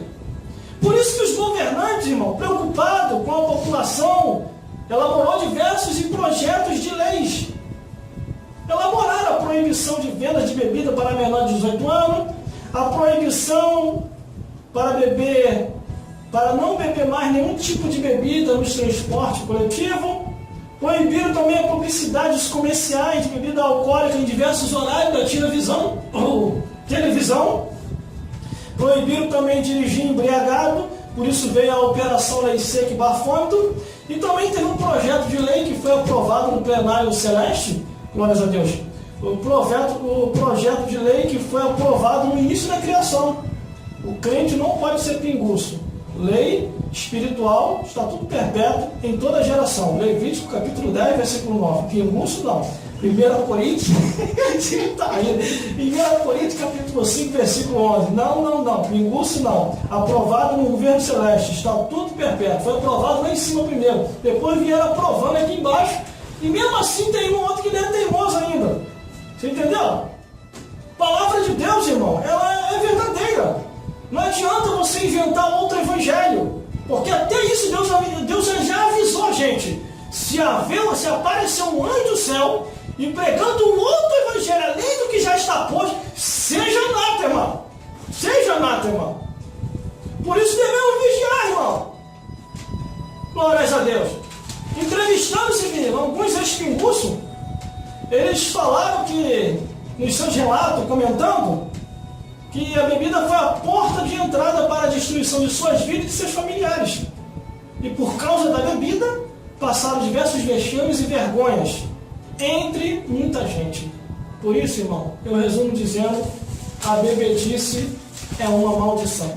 Por isso que os governantes, irmão, preocupados com a população, elaborou diversos projetos de leis. Elaboraram a proibição de vendas de bebida para menores de 18 anos, a proibição para não beber mais nenhum tipo de bebida nos transportes coletivos. Proibiram também a publicidade dos comerciais de bebida alcoólica em diversos horários da televisão. Proibiram também dirigir embriagado, por isso veio a Operação Lei Seca e Bafômetro. E também teve um projeto de lei que foi aprovado no plenário celeste, glórias a Deus. O projeto de lei que foi aprovado no início da criação. O crente não pode ser pinguço. Lei espiritual, estatuto perpétuo em toda geração. Levítico capítulo 10, versículo 9. Pinguço não. 1 Coríntios, 1 Coríntios capítulo 5, versículo 11. Não. Pinguço não. Aprovado no governo celeste. Estatuto perpétuo. Foi aprovado lá em cima primeiro. Depois vieram aprovando aqui embaixo. E mesmo assim tem um outro que ele é teimoso ainda. Você entendeu? Palavra de Deus, irmão, ela é verdadeira. Não adianta você inventar outro evangelho, porque até isso Deus já avisou a gente. Se aparecer um anjo do céu e pregando um outro evangelho além do que já está posto, seja anátema. Seja anátema. Por isso devemos vigiar, irmão. Glórias a Deus. Entrevistando-se alguns ex-pinguços, eles falaram que, nos seus relatos, comentando, que a bebida foi a porta de entrada para a destruição de suas vidas e de seus familiares. E por causa da bebida, passaram diversos vexames e vergonhas entre muita gente. Por isso, irmão, eu resumo dizendo, a bebedice é uma maldição.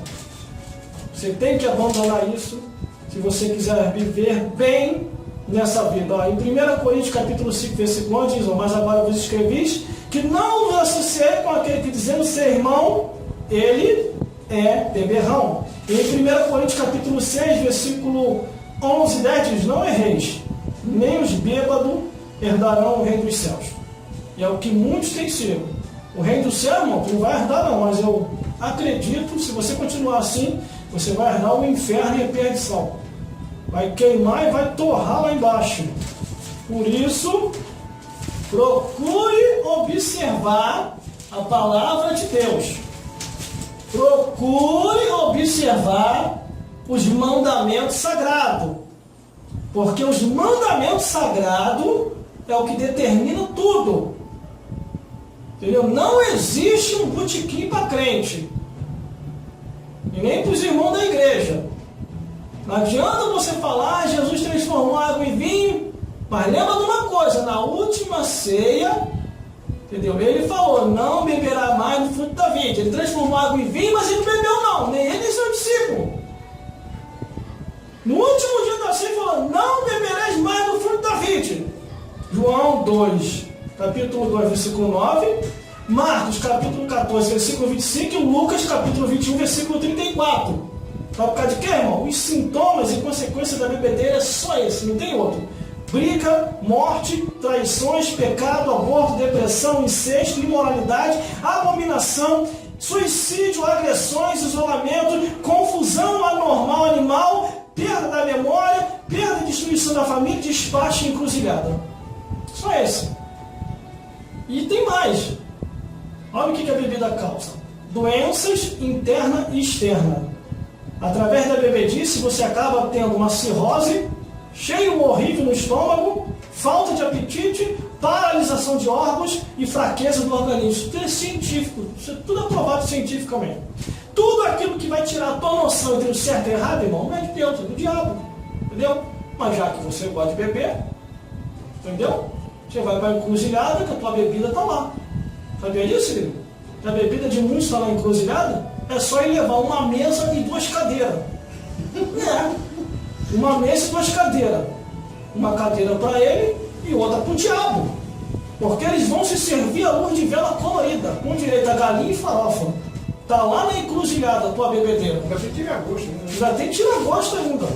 Você tem que abandonar isso se você quiser viver bem nessa vida. Em 1 Coríntios capítulo 5, versículo 1 diz: mas agora vos escrevis que não vos associei com aquele que, dizendo ser irmão, ele é beberrão. E em 1 Coríntios capítulo 6, versículo 11, 10 diz: não erreis, nem os bêbados herdarão o reino dos céus. E é o que muitos têm sido. O reino do céu, irmão, tu não vai herdar não, mas eu acredito, se você continuar assim, você vai herdar o inferno e a perdição. Vai queimar e vai torrar lá embaixo. Por isso, procure observar a palavra de Deus. Procure observar os mandamentos sagrados. Porque os mandamentos sagrados é o que determina tudo. Entendeu? Não existe um botequim para crente. E nem para os irmãos da igreja. Não adianta você falar, Jesus transformou água em vinho. Mas lembra de uma coisa, na última ceia, entendeu? Ele falou, não beberá mais do fruto da vide. Ele transformou água em vinho, mas ele não bebeu não, nem ele nem seu discípulo. No último dia da ceia ele falou, não bebereis mais do fruto da vide. João 2, capítulo 2, versículo 9. Marcos, capítulo 14, versículo 25. E Lucas, capítulo 21, versículo 34. Sabe por causa de quê, irmão? Os sintomas e consequências da bebedeira é só esse, não tem outro. briga, morte, traições, pecado, aborto, depressão, incesto, imoralidade, abominação, suicídio, agressões, isolamento, confusão anormal animal, perda da memória, perda e destruição da família, despacho e encruzilhada. Só esse. E tem mais. Olha o que a bebida causa. Doenças interna e externa. Através da bebedice você acaba tendo uma cirrose, cheio horrível no estômago, falta de apetite, paralisação de órgãos e fraqueza do organismo. Tudo é científico, isso é tudo aprovado cientificamente. Tudo aquilo que vai tirar a tua noção entre o certo e o errado, irmão, não é de Deus, é do diabo. Entendeu? Mas já que você gosta de beber, entendeu? Você vai para a encruzilhada que a tua bebida está lá. Sabia disso, querido? A bebida de muitos está lá encruzilhada, é só ele levar uma mesa e 2 cadeiras. Uma mesa e 2 cadeiras. Uma cadeira para ele e outra para o diabo. Porque eles vão se servir à luz de vela colorida, com direito a galinha e farofa. Está lá na encruzilhada a tua bebedeira. Ainda tem tira-gosto, né? Já tem tira-gosto ainda.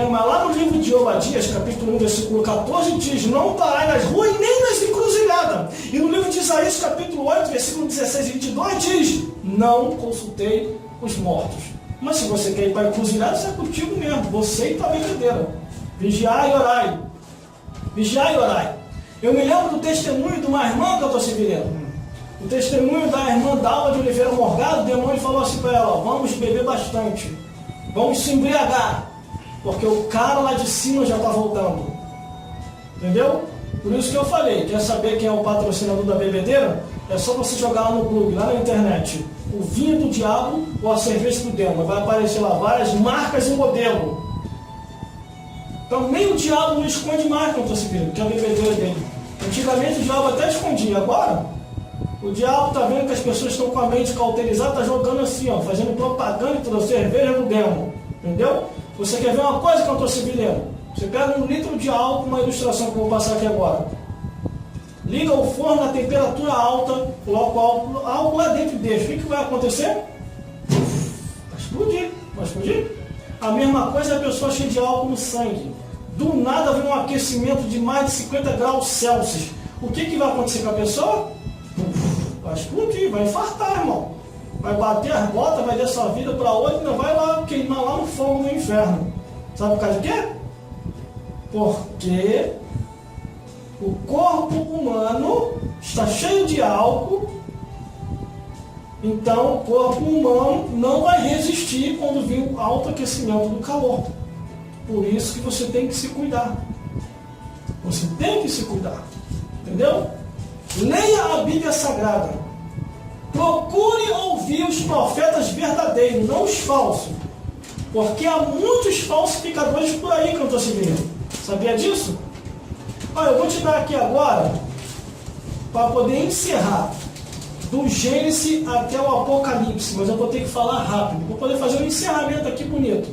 Mas lá no livro de Obadias, capítulo 1, versículo 14, diz: não parai nas ruas e nem nas encruzilhadas. E no livro de Isaías, capítulo 8, versículo 16 e 22, diz: não consultei os mortos. Mas se você quer ir para a encruzilhada, isso é contigo mesmo, você e tua bebedeira. Vigiai e orai. Vigiai e orai. Eu me lembro do testemunho de uma irmã que eu estou servindo. O testemunho da irmã Dalma de Oliveira Morgado, o demônio falou assim para ela: vamos beber bastante, vamos se embriagar, porque o cara lá de cima já está voltando. Entendeu? Por isso que eu falei, quer saber quem é o patrocinador da bebedeira? É só você jogar lá no Google, lá na internet, o vinho do diabo ou a cerveja do demônio. Vai aparecer lá várias marcas e modelo. Então nem o diabo não esconde mais contra esse filho, que é a bebedeira dele. Antigamente o diabo até escondia, agora o diabo está vendo que as pessoas estão com a mente cauterizada, está jogando assim, ó, fazendo propaganda e toda a cerveja do demo. Entendeu? Você quer ver uma coisa que eu estou civiliano? Você pega 1 litro de álcool, uma ilustração que eu vou passar aqui agora. Liga o forno na temperatura alta, coloca o álcool lá dentro e deixa. O que vai acontecer? Vai explodir. Vai explodir? A mesma coisa é a pessoa cheia de álcool no sangue. Do nada vem um aquecimento de mais de 50 graus Celsius. O que vai acontecer com a pessoa? Vai explodir, vai infartar, irmão. Vai bater as botas, vai dar sua vida para outra e ainda vai lá queimar lá no fogo do inferno. Sabe por causa de quê? Porque o corpo humano está cheio de álcool, então o corpo humano não vai resistir quando vir o alto aquecimento do calor. Por isso que você tem que se cuidar. Você tem que se cuidar. Entendeu? Leia a Bíblia Sagrada. Procure ouvir os profetas verdadeiros, não os falsos. Porque há muitos falsificadores por aí que eu estou seguindo. Sabia disso? Olha, eu vou te dar aqui agora, para poder encerrar, do Gênesis até o Apocalipse, mas eu vou ter que falar rápido. Vou poder fazer um encerramento aqui bonito.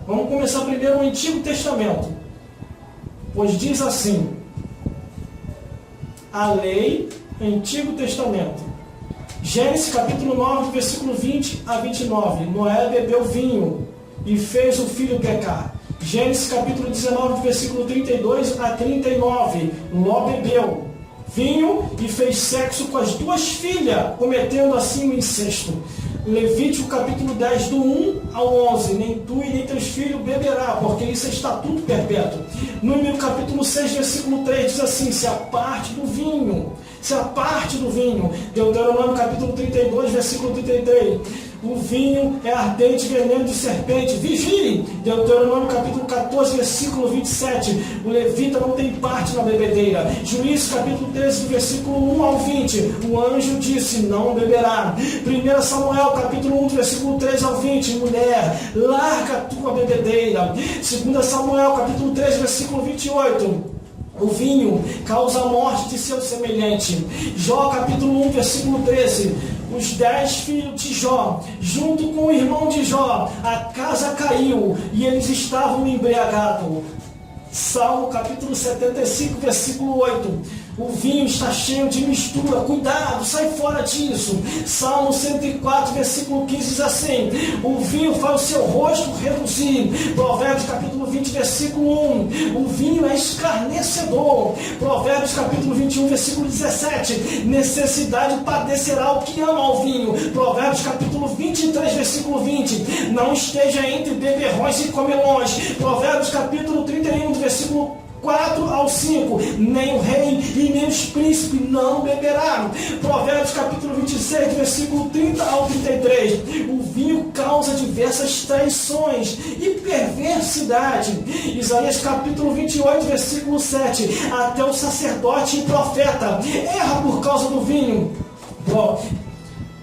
Vamos começar primeiro o Antigo Testamento. Pois diz assim: a lei, Antigo Testamento. Gênesis capítulo 9, versículo 20 a 29. Noé bebeu vinho e fez o filho pecar. Gênesis capítulo 19, versículo 32 a 39. Ló bebeu vinho e fez sexo com as 2 filhas, cometendo assim o incesto. Levítico capítulo 10, do 1 ao 11. Nem tu e nem teus filhos beberá, porque isso é estatuto perpétuo. Número capítulo 6, versículo 3 diz assim: se aparte do vinho. Se aparte do vinho. Deuteronômio capítulo 32, versículo 33. O vinho é ardente veneno de serpente. Vigie. Deuteronômio capítulo 14, versículo 27. O levita não tem parte na bebedeira. Juízes capítulo 13, versículo 1 ao 20. O anjo disse: não beberá. 1 Samuel capítulo 1, versículo 3 ao 20. Mulher, larga a tua bebedeira. 2 Samuel capítulo 3, versículo 28. O vinho causa a morte de seu semelhante. Jó capítulo 1, versículo 13. Os 10 filhos de Jó, junto com o irmão de Jó, a casa caiu e eles estavam embriagados. Salmo capítulo 75, versículo 8. O vinho está cheio de mistura, cuidado, sai fora disso. Salmo 104, versículo 15 diz assim: o vinho faz o seu rosto reduzir. Provérbios capítulo 20, versículo 1: o vinho é escarnecedor. Provérbios capítulo 21, versículo 17: necessidade padecerá o que ama ao vinho. Provérbios capítulo 23, versículo 20: não esteja entre beberrões e comilões. Provérbios capítulo 31, versículo 4 ao 5: nem o rei e nem os príncipes não beberão. Provérbios capítulo 26, versículo 30 ao 33: o vinho causa diversas traições e perversidade. Isaías capítulo 28, versículo 7: até o sacerdote e profeta erra por causa do vinho.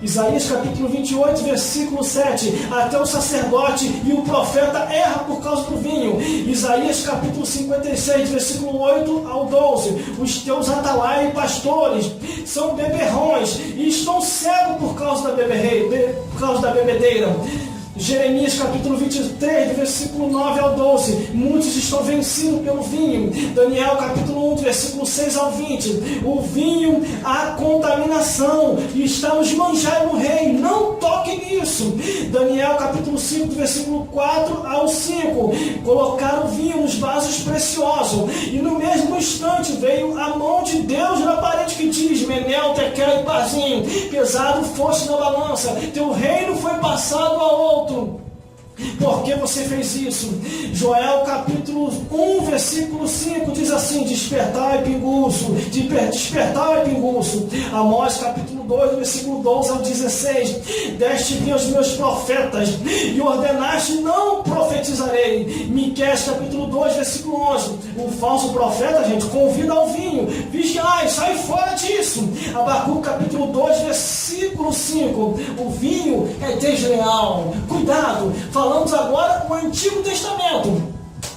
Isaías capítulo 28, versículo 7: até o sacerdote e o profeta erra por causa do vinho. Isaías capítulo 56, versículo 8 ao 12: os teus atalaias e pastores são beberrões e estão cegos por causa da bebedeira. Jeremias capítulo 23, versículo 9 ao 12: muitos estão vencidos pelo vinho. Daniel capítulo 1, versículo 6 ao 20: o vinho, a contaminação, e está nos manjares do rei, não toque nisso. Daniel capítulo 5, versículo 4 ao 5: colocaram o vinho nos vasos preciosos, e no mesmo instante veio a mão de Deus na parede que diz: Menel, Tekel e Parzim, pesado foste na balança, teu reino foi passado a outro. Por que você fez isso? Joel capítulo 1, versículo 5 diz assim: despertai, pinguço, despertai, pinguço. Amós capítulo 2, versículo 12 ao 16: deste vinho aos meus profetas e ordenaste, não profetizarei. Miqueias capítulo 2, versículo 11: o falso profeta, gente, convida ao vinho, vigiai, sai fora disso. Abacuque capítulo 2, versículo 5: o vinho é desleal, cuidado. Falamos agora o Antigo Testamento.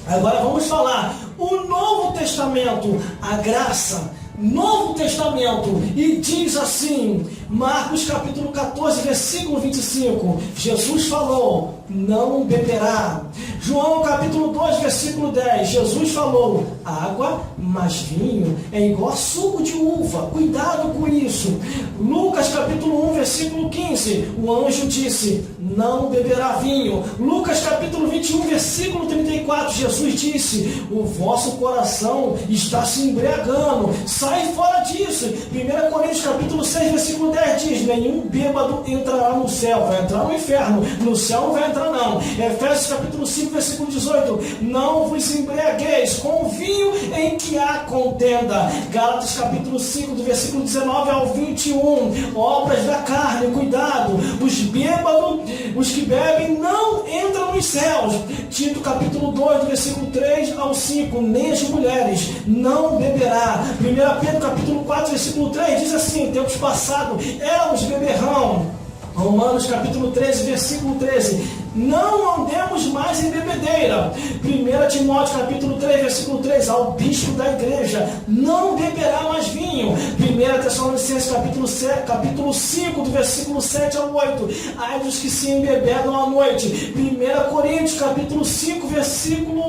Agora vamos falar o Novo Testamento, a graça. Novo Testamento, e diz assim, Marcos capítulo 14, versículo 25: Jesus falou: não beberá. João capítulo 2, versículo 10: Jesus falou: água mais vinho é igual a suco de uva, cuidado com isso. Lucas capítulo 1, versículo 15: o anjo disse: não beberá vinho. Lucas capítulo 21, versículo 34: Jesus disse: o vosso coração está se embriagando, sai fora disso. 1 Coríntios capítulo 6, versículo 10 diz: nenhum bêbado entrará no céu, vai entrar no inferno, no céu não vai entrar não. Efésios capítulo 5, versículo 18: não vos embriagueis com o vinho em que há contenda. Gálatas capítulo 5, do versículo 19 ao 21: obras da carne, cuidado, os bêbados, os que bebem não entram nos céus. Tito capítulo 2, do versículo 3 ao 5: nem as mulheres não beberá. 1 Pedro capítulo 4, versículo 3 diz assim: em tempos passados éramos beberrão. Romanos capítulo 13, versículo 13: não andemos mais em bebedeira. 1 Timóteo capítulo 3, versículo 3: ao bispo da igreja, não beberá mais vinho. 1 Tessalonicenses capítulo 5, do versículo 7 ao 8: ai dos que se embebedam à noite. 1 Coríntios capítulo 5, versículo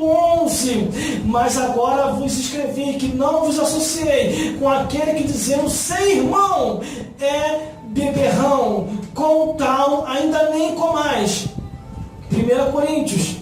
11: mas agora vos escrevi que não vos associei com aquele que, dizendo ser irmão, é beberrão, com tal ainda nem comais. 1 Coríntios,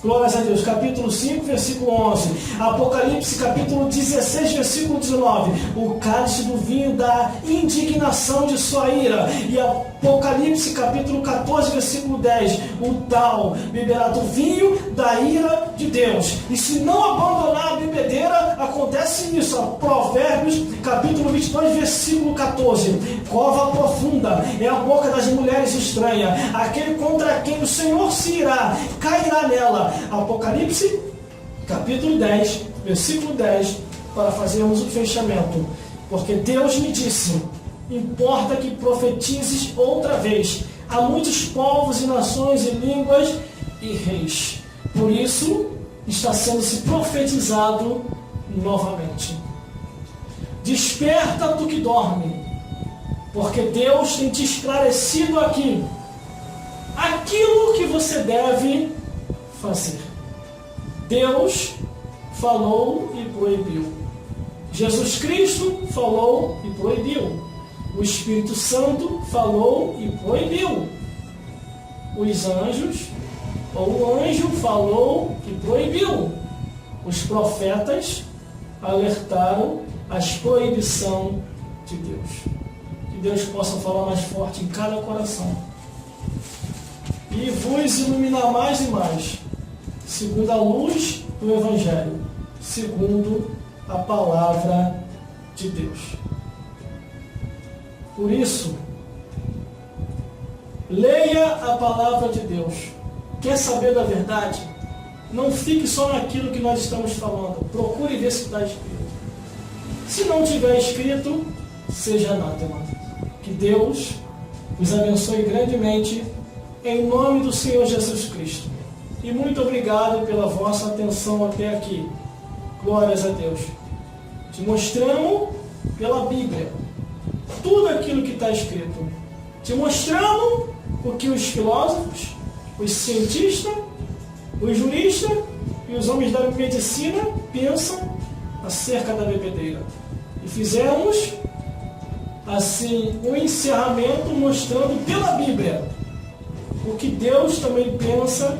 glórias a Deus, capítulo 5, versículo 11. Apocalipse, capítulo 16, versículo 19: o cálice do vinho da indignação de sua ira. E Apocalipse, capítulo 14, versículo 10: o tal beberá do vinho da ira de Deus. E se não abandonar a bebedeira, acontece isso. Provérbios, capítulo 22, versículo 14: cova profunda é a boca das mulheres estranhas, aquele contra quem o Senhor se irá, cairá nela. Apocalipse, capítulo 10, versículo 10, para fazermos o fechamento. Porque Deus me disse: importa que profetizes outra vez a muitos povos e nações e línguas e reis. Por isso está sendo se profetizado novamente. Desperta tu que dorme, porque Deus tem te esclarecido aqui aquilo que você deve fazer. Deus falou e proibiu. Jesus Cristo falou e proibiu. O Espírito Santo falou e proibiu. Os anjos, ou o anjo falou e proibiu. Os profetas alertaram as proibições de Deus. Que Deus possa falar mais forte em cada coração. E vos iluminar mais e mais, segundo a luz do Evangelho, segundo a palavra de Deus. Por isso, leia a palavra de Deus. Quer saber da verdade? Não fique só naquilo que nós estamos falando. Procure ver se está escrito. Se não tiver escrito, seja anátema. Que Deus os abençoe grandemente, em nome do Senhor Jesus Cristo. E muito obrigado pela vossa atenção até aqui. Glórias a Deus. Te mostramos pela Bíblia tudo aquilo que está escrito. Te mostramos o que os filósofos, os cientistas, os juristas e os homens da medicina pensam acerca da bebedeira. E fizemos, assim, um encerramento mostrando pela Bíblia o que Deus também pensa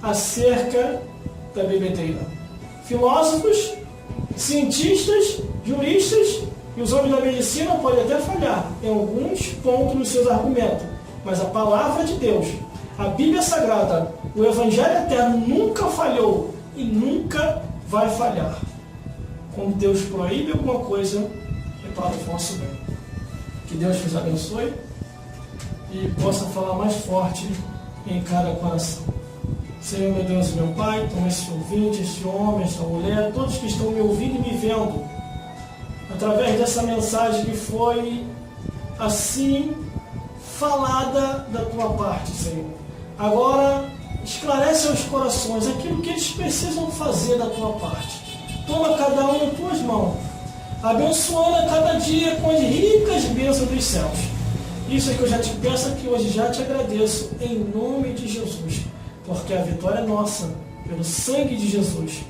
acerca da bebedeira. Filósofos, cientistas, juristas e os homens da medicina podem até falhar em alguns pontos nos seus argumentos, mas a palavra de Deus, a Bíblia Sagrada, o Evangelho Eterno nunca falhou e nunca vai falhar. Quando Deus proíbe alguma coisa, é para o vosso bem. Que Deus vos abençoe e possa falar mais forte em cada coração. Senhor, meu Deus e meu Pai, toma esse ouvinte, esse homem, essa mulher, todos que estão me ouvindo e me vendo, através dessa mensagem que foi assim falada da tua parte, Senhor. Agora, esclarece aos corações aquilo que eles precisam fazer da tua parte. Toma cada um em tuas mãos, abençoando a cada dia com as ricas bênçãos dos céus. Isso é que eu já te peço aqui hoje, já te agradeço, em nome de Jesus, porque a vitória é nossa, pelo sangue de Jesus.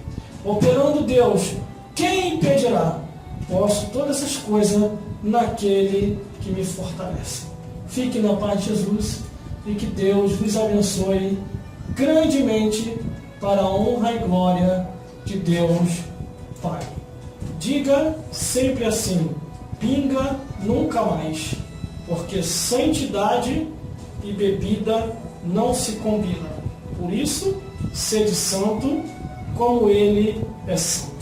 Operando Deus, quem impedirá? Posso todas essas coisas naquele que me fortalece. Fique na paz de Jesus e que Deus vos abençoe grandemente para a honra e glória de Deus Pai. Diga sempre assim: pinga nunca mais, porque santidade e bebida não se combinam. Por isso, sede santo como ele é santo.